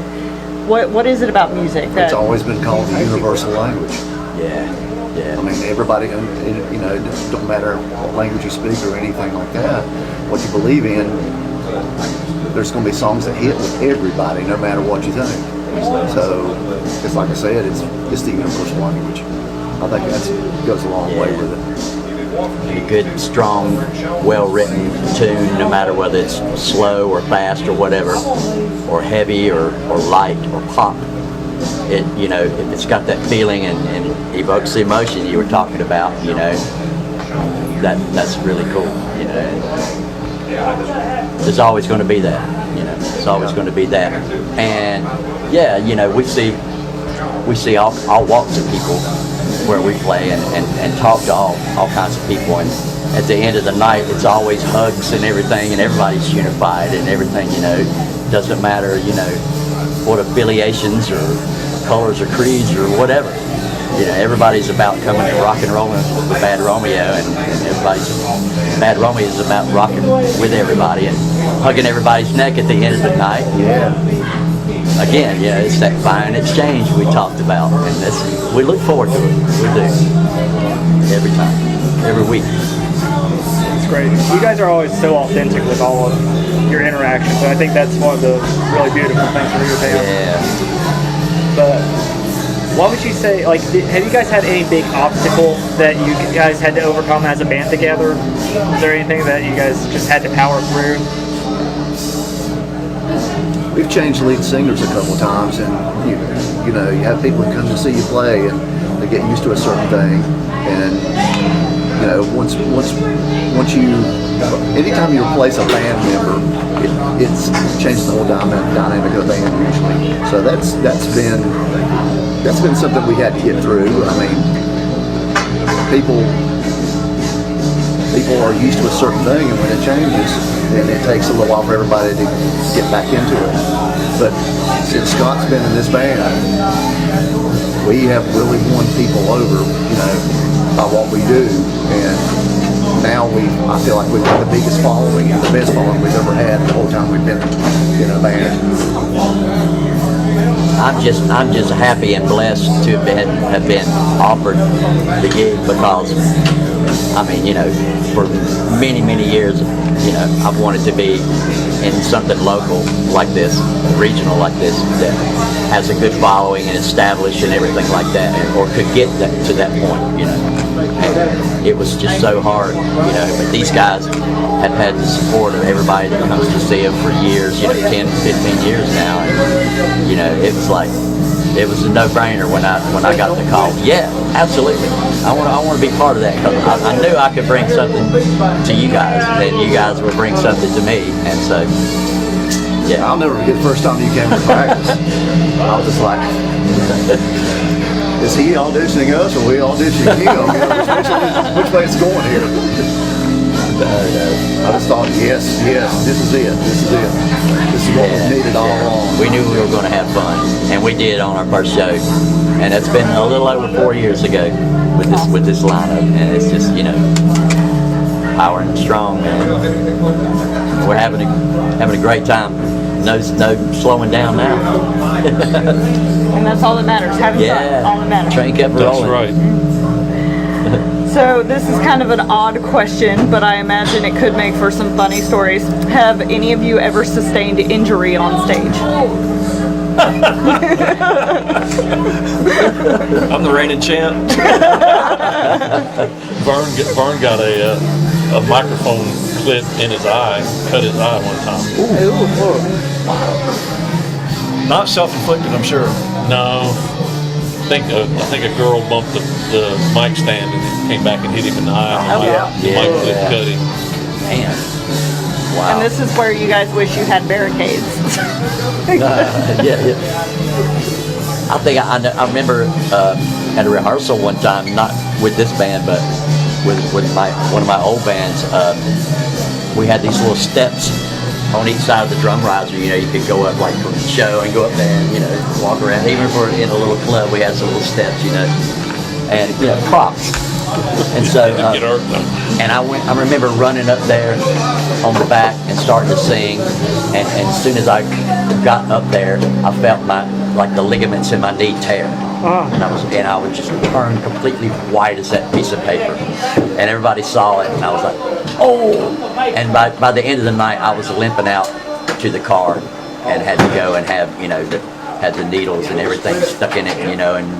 What is it about music that... It's always been called the universal language. Yeah. I mean, everybody, it don't matter what language you speak or anything like that, what you believe in, there's going to be songs that hit with everybody, no matter what you think. So, it's like I said, it's the universal language. I think that goes a long way with it. A good, strong, well-written tune, no matter whether it's slow or fast or whatever, or heavy or light or pop. If it's got that feeling and evokes the emotion you were talking about, that's really cool. There's always going to be that. It's always going to be that. And we see all walks of people where we play and talk to all kinds of people, and at the end of the night it's always hugs and everything, and everybody's unified and everything. Doesn't matter what affiliations or colors or creeds or whatever. everybody's about coming and rock and rolling with Bad Romeo, and Bad Romeo is about rocking with everybody and hugging everybody's neck at the end of the night. Again, it's that fine exchange we talked about, and we look forward to it. We do. Every time, every week. It's great. You guys are always so authentic with all of your interactions, and I think that's one of the really beautiful things for your band. Yeah. But what would you say, like, have you guys had any big obstacle that you guys had to overcome as a band together? Is there anything that you guys just had to power through? We've changed lead singers a couple times, and you have people that come to see you play, and they get used to a certain thing, and once you, anytime you replace a band member, it's changes the whole dynamic of the band usually. So that's been something we had to get through. I mean, people are used to a certain thing, and when it changes, then it takes a little while for everybody to get back into it. But since Scott's been in this band, we have really won people over, by what we do, and now I feel like we've got the biggest following and the best following we've ever had the whole time we've been in a band. I'm just happy and blessed to have been offered the gig, because I mean, for many years, I've wanted to be in something local like this, regional like this, that has a good following and established and everything like that, or could get to that point, And it was just so hard, but these guys have had the support of everybody that comes to see them for years, 10, 15 years now, and, it was like, it was a no-brainer when I got the call. Yeah, absolutely. I want to be part of that, because I knew I could bring something to you guys, and you guys would bring something to me, and so yeah. I'll never forget the first time you came to practice. I was just like, is he auditioning us, or we auditioning him? Which way it's going here? I just thought, yes, this is it. This is what we needed all along. We knew we were going to have fun, and we did on our first show, and it's been a little over 4 years ago with this lineup, and it's just power and strong, man. We're having a great time. No slowing down now. And that's all that matters. Having fun, all that matters. Train kept rolling. That's right. So this is kind of an odd question, but I imagine it could make for some funny stories. Have any of you ever sustained injury on stage? I'm the reigning champ. Vern got a microphone clip in his eye, cut his eye one time. Not self-inflicted, I'm sure. No, I think a girl bumped the mic stand and it came back and hit him in the eye. And the mic clip cut him. Man. Wow. And this is where you guys wish you had barricades. Yeah. I think I remember at a rehearsal one time, not with this band, but with one of my old bands. We had these little steps on each side of the drum riser. You could go up like from the show and go up there and walk around. Even if we're in a little club, we had some little steps, and props. And so, and I remember running up there on the back and starting to sing. And as soon as I got up there, I felt the ligaments in my knee tear. And I would just turn completely white as that piece of paper. And everybody saw it, and I was like, oh! And by the end of the night, I was limping out to the car and had to go and have, had the needles and everything stuck in it, and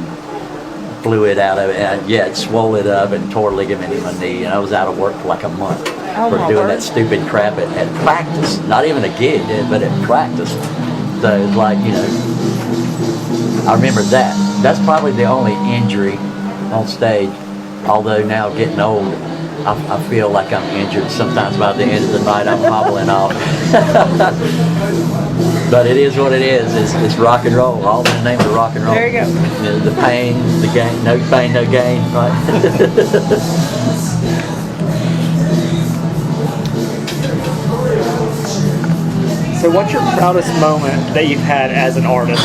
fluid out of it. And it swole it up and tore ligament in my knee. And I was out of work for like a month for doing that stupid crap at practice. Not even a gig, but at practice. So it's like, I remember that. That's probably the only injury on stage. Although now getting old, I feel like I'm injured. Sometimes by the end of the night, I'm hobbling off. But it is what it is. It's rock and roll. All in the name of rock and roll. There you go. The pain, the gain. No pain, no gain. Right? So what's your proudest moment that you've had as an artist?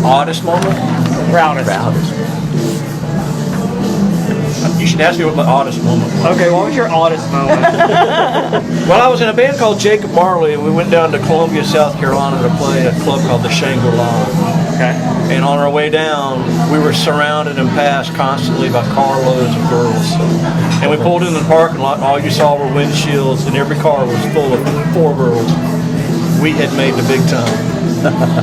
Oddest moment? Proudest. Proudest. You should ask me what my oddest moment was. Okay, what was your oddest moment? Well, I was in a band called Jacob Marley, and we went down to Columbia, South Carolina to play a club called the Shangri-La. Okay. And on our way down, we were surrounded and passed constantly by carloads of girls. And we pulled into the parking lot, and all you saw were windshields, and every car was full of 4 girls. We had made the big time.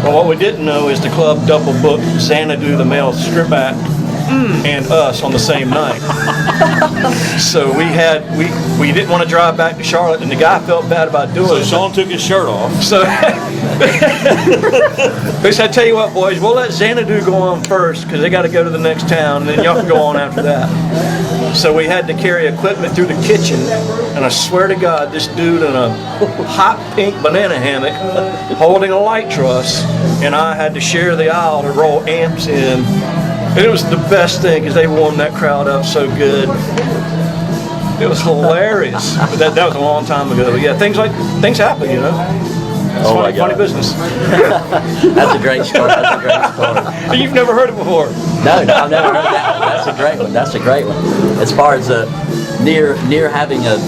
But what we didn't know is the club double booked Xanadu, the male strip act, and us on the same night. So we didn't want to drive back to Charlotte, and the guy felt bad about doing So it. Sean took his shirt off. So they said, "Tell you what, boys, we'll let Xanadu go on first because they got to go to the next town, and then y'all can go on after that." So we had to carry equipment through the kitchen, and I swear to God, this dude in a hot pink banana hammock holding a light truss, and I had to share the aisle to roll amps in. And it was the best thing because they warmed that crowd up so good. It was hilarious. But that was a long time ago. But yeah, things happen, you know. It's Oh my funny God. business. That's a great story. That's a great story. You've never heard it before. No, I've never heard that one. That's a great one. That's a great one. As far as near having a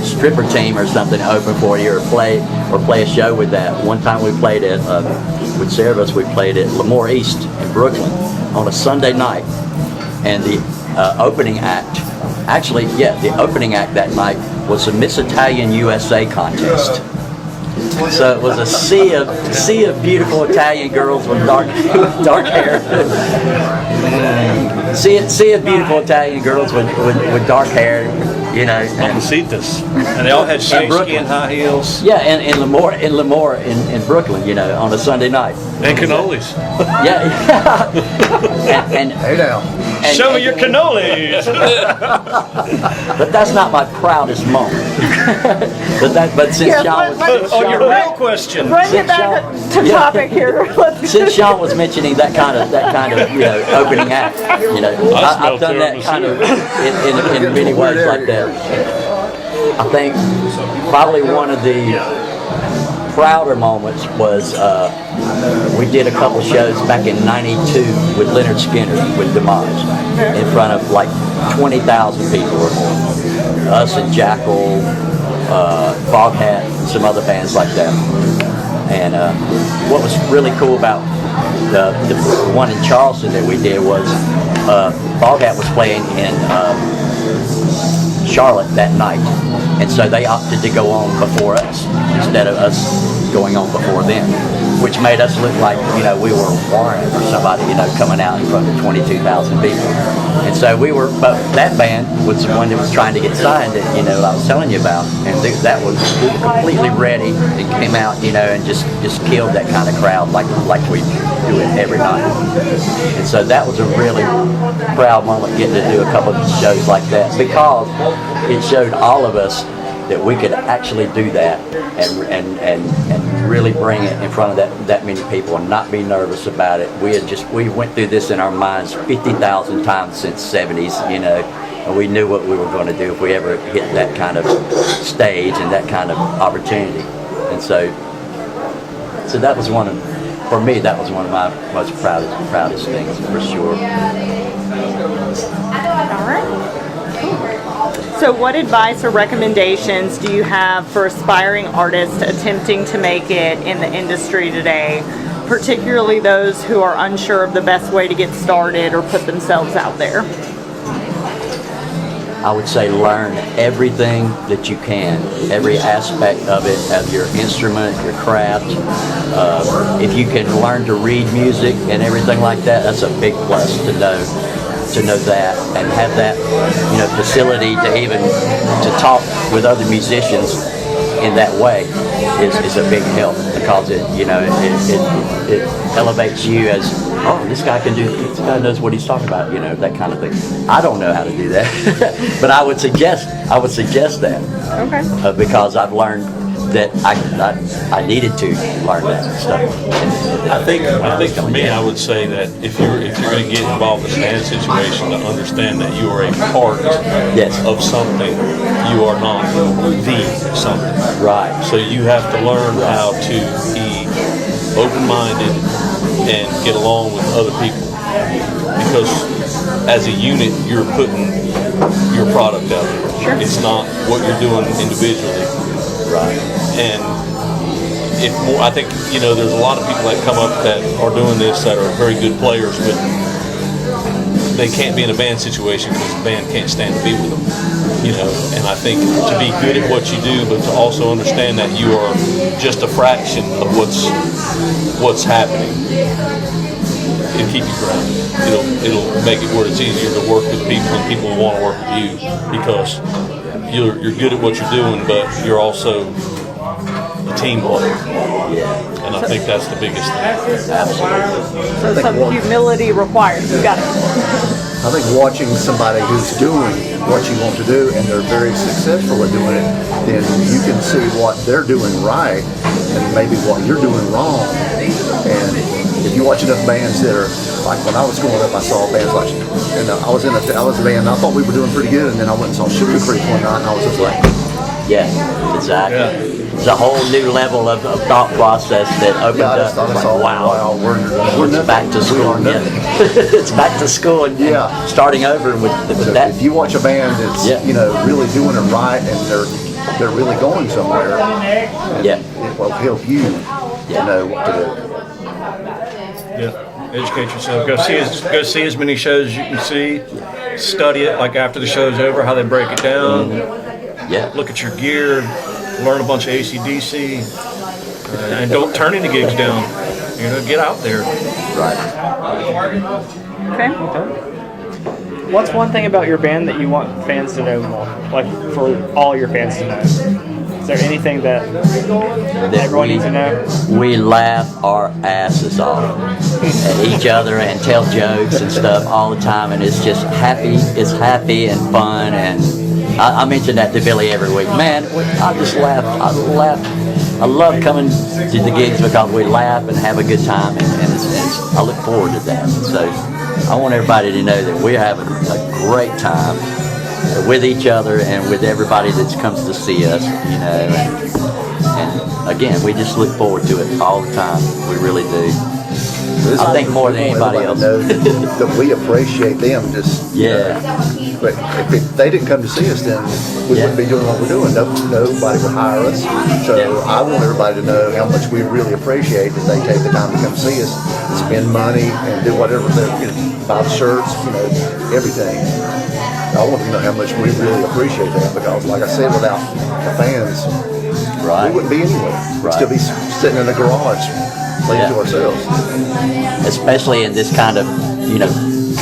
stripper team or something open for you, or play a show with that. One time we played at with Cerebus, we played at Lemoore East in Brooklyn on a Sunday night, and the opening act, the opening act that night was the Miss Italian USA contest. So it was a sea of beautiful Italian girls with dark hair. Sea of beautiful Italian girls with dark hair, you know. And they all had snakeskin high heels. Yeah, and in Lemoore in Brooklyn, you know, on a Sunday night. And cannolis. Yeah. and Hey now. Show me your cannolis. but that's not my proudest moment. but since Yeah, Sean was On your real question. Bring it back to topic here. since Sean was mentioning that kind of opening act, you know, I've done that kind of in many ways like that. I think probably one of the prouder moments was we did a couple shows back in '92 with Leonard Skinner with Damage in front of like 20,000 people or more. Us and Jackal, Foghat, and some other bands like that. And what was really cool about the one in Charleston that we did was Foghat was playing in Charlotte that night, and so they opted to go on before us instead of us going on before them, which made us look like, you know, we were Warren or somebody, you know, coming out in front of 22,000 people. And so but that band was the one that was trying to get signed that, you know, I was telling you about, and we were completely ready and came out, you know, and just killed that kind of crowd like we do it every night. And so that was a really proud moment, getting to do a couple of shows like that, because it showed all of us that we could actually do that and really bring it in front of that many people and not be nervous about it. We went through this in our minds 50,000 times since '70s, you know, and we knew what we were going to do if we ever hit that kind of stage and that kind of opportunity. And so that was for me, that was one of my most proudest things for sure. All right. So what advice or recommendations do you have for aspiring artists attempting to make it in the industry today, particularly those who are unsure of the best way to get started or put themselves out there? I would say learn everything that you can, every aspect of it, of your instrument, your craft. If you can learn to read music and everything like that, that's a big plus to know that, and have that, you know, facility to talk with other musicians in that way is a big help, because it elevates you as, oh, this guy knows what he's talking about, you know, that kind of thing. I don't know how to do that, but I would suggest that. Okay. Because I've learned that I needed to learn that stuff. I think for me, I would say that if you're going to get involved in a band situation, to understand that you are a part of something, you are not the something. Right. So you have to learn how to be open-minded, and get along with other people, because as a unit you're putting your product out there. Sure. It's not what you're doing individually. Right. And if more, I think, you know, there's a lot of people that come up that are doing this that are very good players, but they can't be in a band situation because the band can't stand to be with them. You know, and I think to be good at what you do, but to also understand that you are just a fraction of what's happening, it'll keep you grounded. It'll make it where it's easier to work with people, and people want to work with you because you're good at what you're doing, but you're also a team player. Yeah. And I think that's the biggest thing. Absolutely. So some humility required. You got it. I think watching somebody who's doing what you want to do and they're very successful at doing it, then you can see what they're doing right and maybe what you're doing wrong. And if you watch enough bands that are, like when I was growing up, I saw bands like, and I was in a band, and I thought we were doing pretty good, and then I went and saw Sugar Creek one night, and I was just like, Yeah, exactly. Yeah. It's a whole new level of thought process that opened yeah, I up. just thought It's I like, saw, wow, we're it's nothing. back to We school are again. nothing. It's back to school and Yeah. starting over with So that. if you watch a band that's Yeah. really doing it right and they're really going somewhere, Yeah. it will help you Yeah. know what to do. Yeah. Educate yourself. Go see as many shows as you can see. Study it, like after the show's over, how they break it down. Yeah. Look at your gear. Learn a bunch of AC/DC. And don't turn any gigs down. You know, get out there. Right. Okay. What's one thing about your band that you want fans to know more? Like for all your fans to know? Is there anything that everyone needs to know? We laugh our asses off at each other and tell jokes and stuff all the time, and it's just happy. It's happy and fun, and I mention that to Billy every week. Man, I just laugh. I love coming to the gigs because we laugh and have a good time, and I look forward to that. So I want everybody to know that we're having a great time with each other and with everybody that comes to see us, you know. And again, we just look forward to it all the time. We really do. I think more than anybody else. Know that we appreciate them. Just Yeah. But if they didn't come to see us, then we wouldn't be doing what we're doing. Nobody would hire us. So I want everybody to know how much we really appreciate that they take the time to come see us, spend money, and do whatever they're buy the shirts, everything. I want them to know how much we really appreciate that, because, like I said, without the fans, we wouldn't be anywhere. We'd still be sitting in a garage playing to ourselves. Especially in this kind of,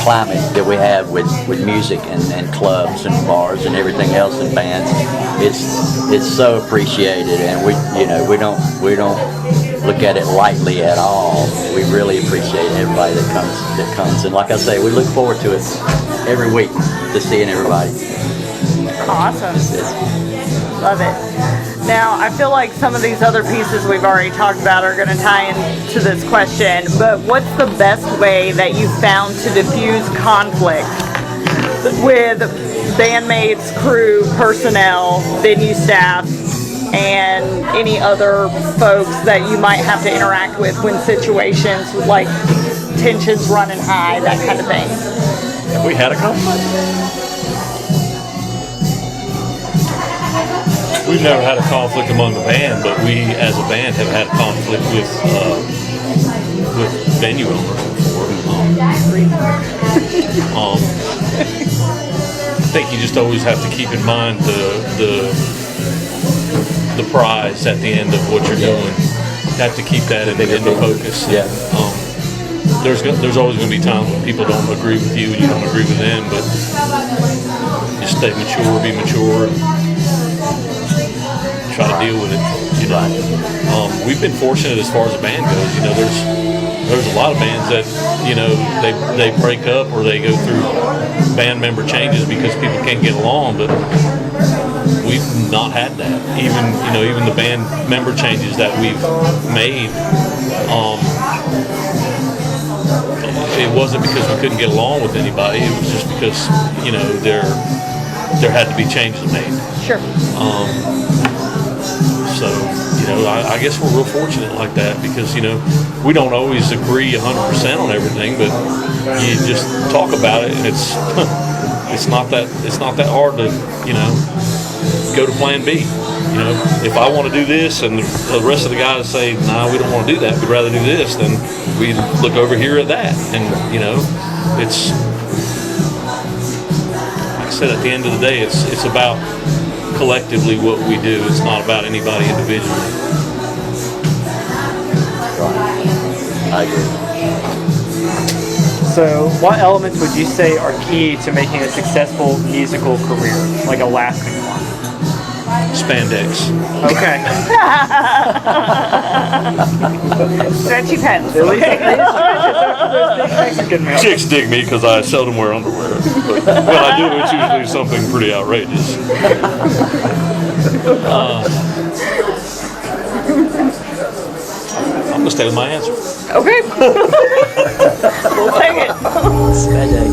climate that we have with music and clubs and bars and everything else and bands. It's so appreciated, and we don't look at it lightly at all. We really appreciate everybody that comes. And like I say, we look forward to it every week, to seeing everybody. Awesome. Love it. Now, I feel like some of these other pieces we've already talked about are going to tie into this question, but what's the best way that you found to diffuse conflict with bandmates, crew, personnel, venue staff, and any other folks that you might have to interact with when situations like tensions running high, that kind of thing? Have we had a conflict? We've never had a conflict among the band, but we, as a band, have had a conflict with venue owners before. I think you just always have to keep in mind the prize at the end of what you're doing. You have to keep that in the focus. Yeah. There's always going to be times when people don't agree with you and you don't agree with them, but just stay mature, be mature. Try to deal with it, We've been fortunate as far as the band goes. There's a lot of bands that, they break up or they go through band member changes because people can't get along, but we've not had that. Even the band member changes that we've made, it wasn't because we couldn't get along with anybody. It was just because, there had to be changes made. Sure. So, I guess we're real fortunate like that because, we don't always agree 100% on everything, but you just talk about it, and it's it's not that hard to, go to plan B. If I want to do this and the rest of the guys say, nah, we don't want to do that, we'd rather do this, then we look over here at that. And, it's, like I said, at the end of the day, it's about collectively what we do. It's not about anybody individually. I agree. So, what elements would you say are key to making a successful musical career, like a lasting one? Spandex. Okay. Stretchy pants. Chicks dig me because I seldom wear underwear. But when I do, it's usually something pretty outrageous. I'm going to stay with my answer. Okay. We'll take it. Spandex.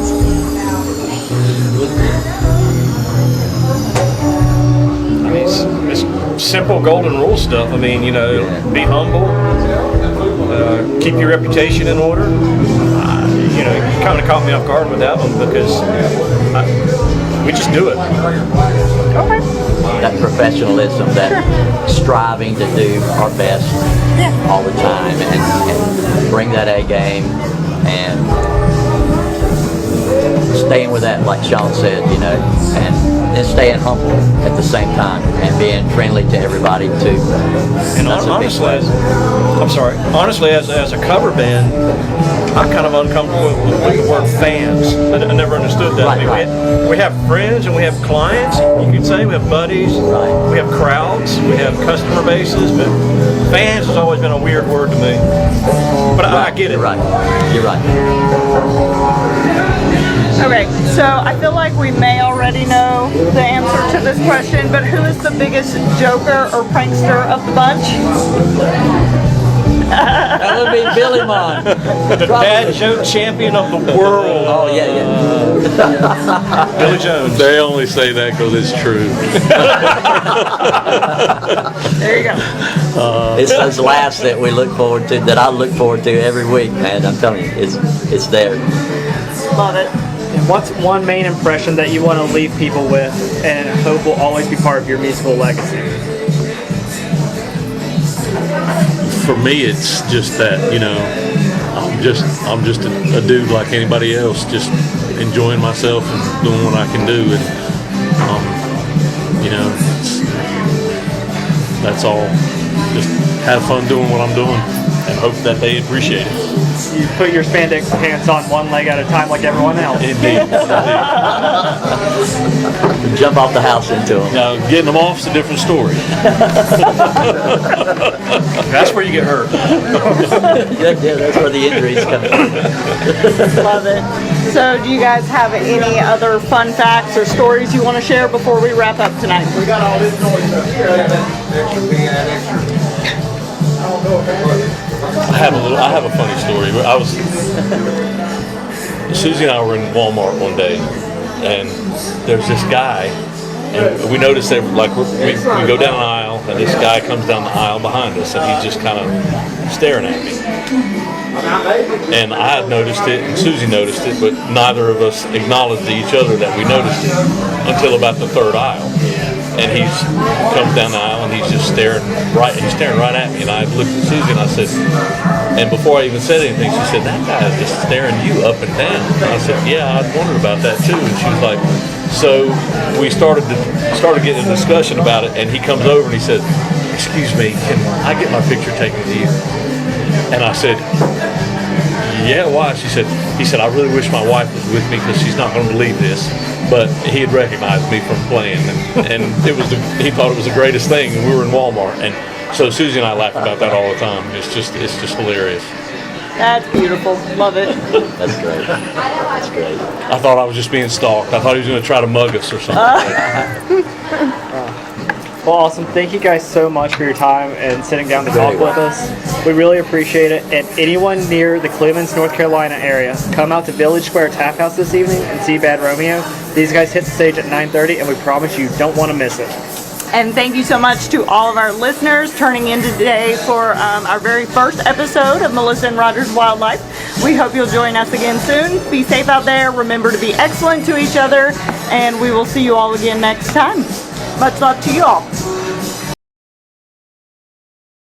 I mean, it's simple golden rule stuff. I mean, be humble, keep your reputation in order. You kind of caught me off guard with that one because we just do it. Okay. That professionalism, that striving to do our best all the time, and bring that A game, and staying with that, like Sean said, and staying humble at the same time, and being friendly to everybody too. And That's a big honestly, as a cover band, I'm kind of uncomfortable with the word fans. I never understood that. Right, I mean, we have friends and we have clients, you could say. We have buddies. Right. We have crowds. We have customer bases. But fans has always been a weird word to me. But I get it. You're right. You're right. Okay, so I feel like we may already know the answer to this question, but who is the biggest joker or prankster of the bunch? That would be Billy Mon. The dad joke champion of the world. Oh, yeah. Billy Jones. They only say that because it's true. There you go. It's those laughs that we look forward to, that I look forward to every week, man. I'm telling you, it's there. Love it. And what's one main impression that you want to leave people with and hope will always be part of your musical legacy? For me, it's just that, I'm just a dude like anybody else, just enjoying myself and doing what I can do, and that's all. Just have fun doing what I'm doing and hope that they appreciate it. You put your spandex pants on one leg at a time like everyone else. Indeed. Jump off the house into them. Now, getting them off is a different story. That's where you get hurt. Yeah, that's where the injuries come from. Love it. So do you guys have any other fun facts or stories you want to share before we wrap up tonight? We got all this noise up here. There should be that extra. I have a funny story. Susie and I were in Walmart one day, and there's this guy, and we noticed that we go down an aisle, and this guy comes down the aisle behind us, and he's just kind of staring at me. And I had noticed it, and Susie noticed it, but neither of us acknowledged to each other that we noticed it until about the third aisle. And he comes down the aisle, and he's just staring right at me. And I looked at Susie, and I said, and before I even said anything, she said, "That guy is just staring you up and down." And I said, "Yeah, I'd wondered about that too." And she was like, so we started getting a discussion about it, and he comes over and he said, "Excuse me, can I get my picture taken with you?" And I said, "Yeah, why?" He said, "I really wish my wife was with me because she's not going to believe this." But he had recognized me from playing, and he thought it was the greatest thing. And we were in Walmart, and so Susie and I laugh about that all the time. It's just hilarious. That's beautiful. Love it. That's great. That's great. I thought I was just being stalked. I thought he was going to try to mug us or something. Well, awesome. Thank you guys so much for your time and sitting down to talk with us. We really appreciate it. And anyone near the Clemens, North Carolina area, come out to Village Square Tap House this evening and see Bad Romeo. These guys hit the stage at 9:30, and we promise you don't want to miss it. And thank you so much to all of our listeners turning in today for our very first episode of Melissa and Roger's Wildlife. We hope you'll join us again soon. Be safe out there. Remember to be excellent to each other. And we will see you all again next time. Much love to you all.